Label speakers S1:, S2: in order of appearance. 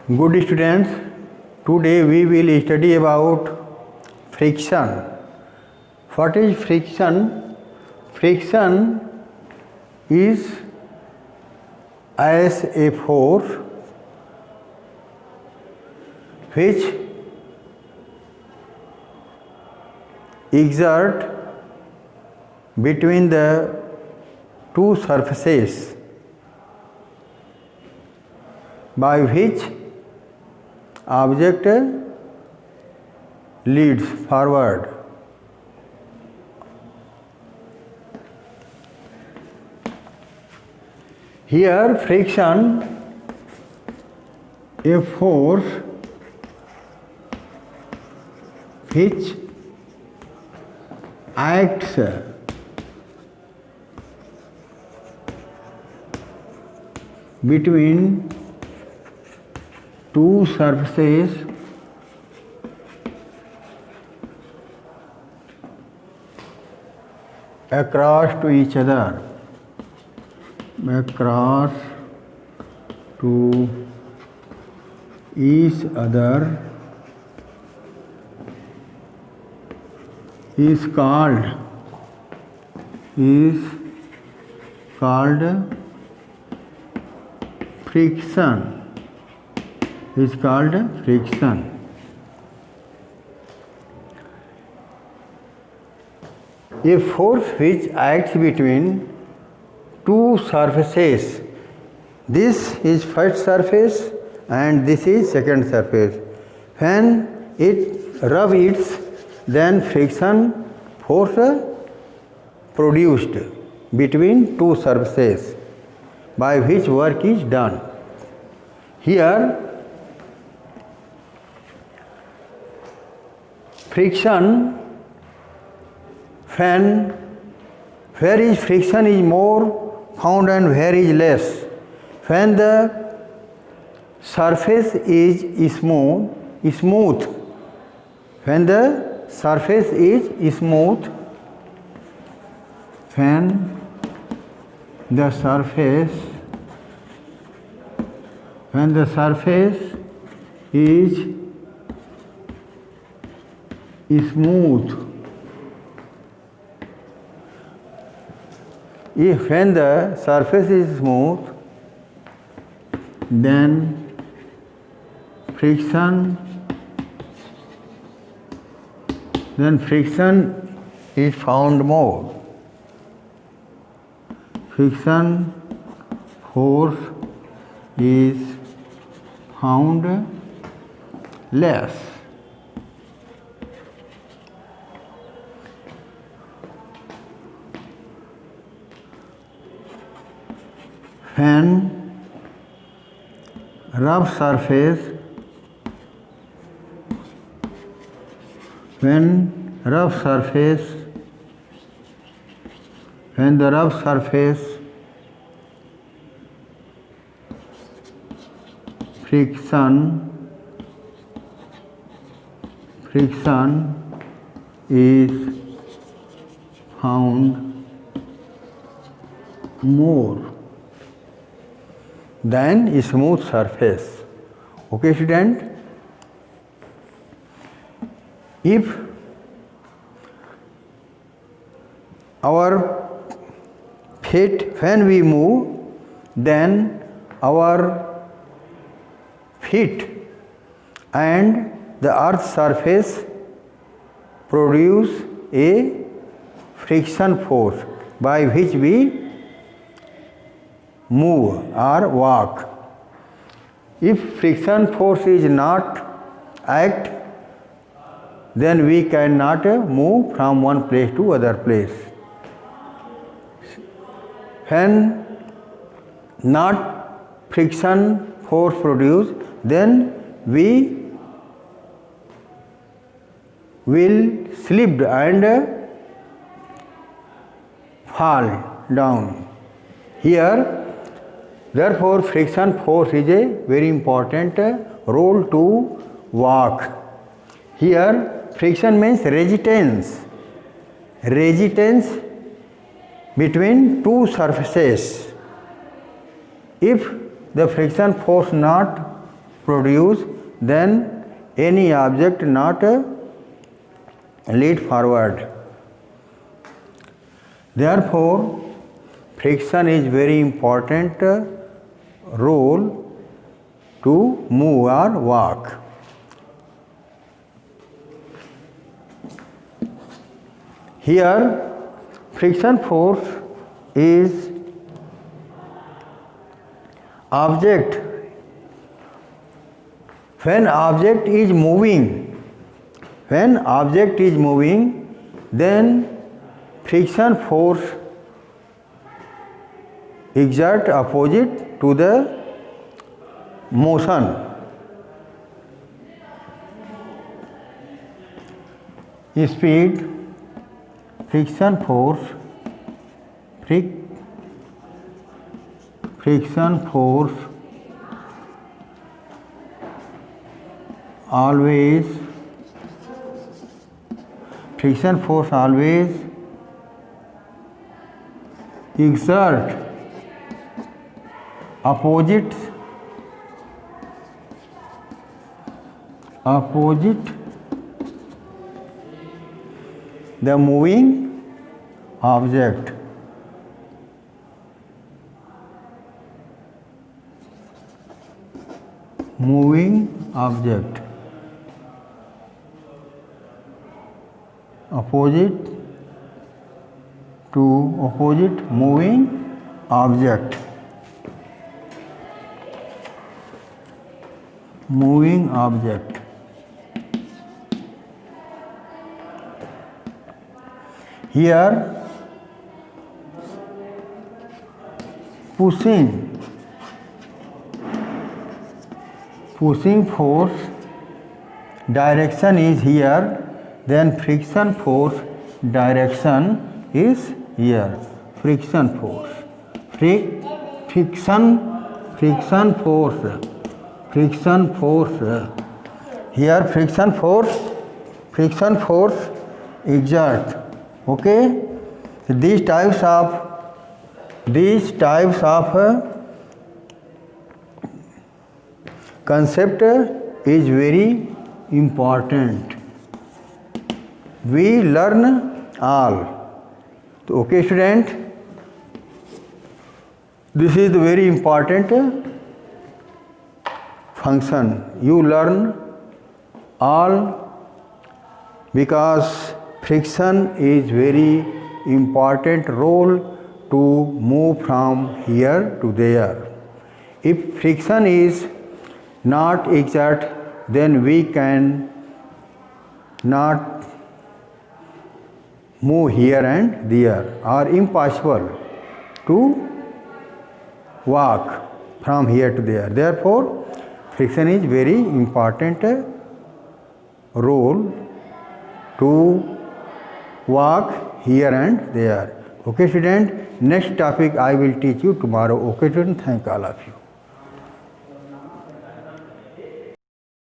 S1: Good students, today we will study about friction. What is friction? Friction is as a force which exert between the two surfaces by which object leads forward. Here friction, a force which acts between two surfaces across to each other, is called friction. Is called friction. A force which acts between two surfaces. This is first surface and this is second surface. When it rubs, then friction force produced between two surfaces by which work is done. Here friction, when where is friction is more found and where is less. When the surface is smooth, when the surface is smooth, when the surface is smooth, when the surface is smooth, then friction is found more. Friction force is found less. When rough surface friction is found more than a smooth surface. Okay, student? If our feet, when we move, then our feet and the earth's surface produce a friction force by which we move or walk. If friction force is not act, then we cannot move from one place to other place. When not friction force produced, then we will slip and fall down. Here, therefore, friction force is a very important role to walk. Here, friction means resistance between two surfaces. If the friction force not produce, then any object not lead forward. Therefore, friction is very important role to move or walk. Here, friction force is object. When object is moving, then friction force exert opposite to the motion. Speed, friction force always exert opposite the moving object. Opposite moving object. Here, pushing force direction is here, then friction force direction is here. Friction force. Here friction force exert. Okay. So these types of concept is very important. We learn all. Okay, student. This is the very important function. You learn all because friction is very important role to move from here to there. If friction is not exert, then we can not move here and there, or impossible to walk from here to there. Therefore, friction is very important role to walk here and there. Okay, student. Next topic I will teach you tomorrow. Okay, student. Thank all of you.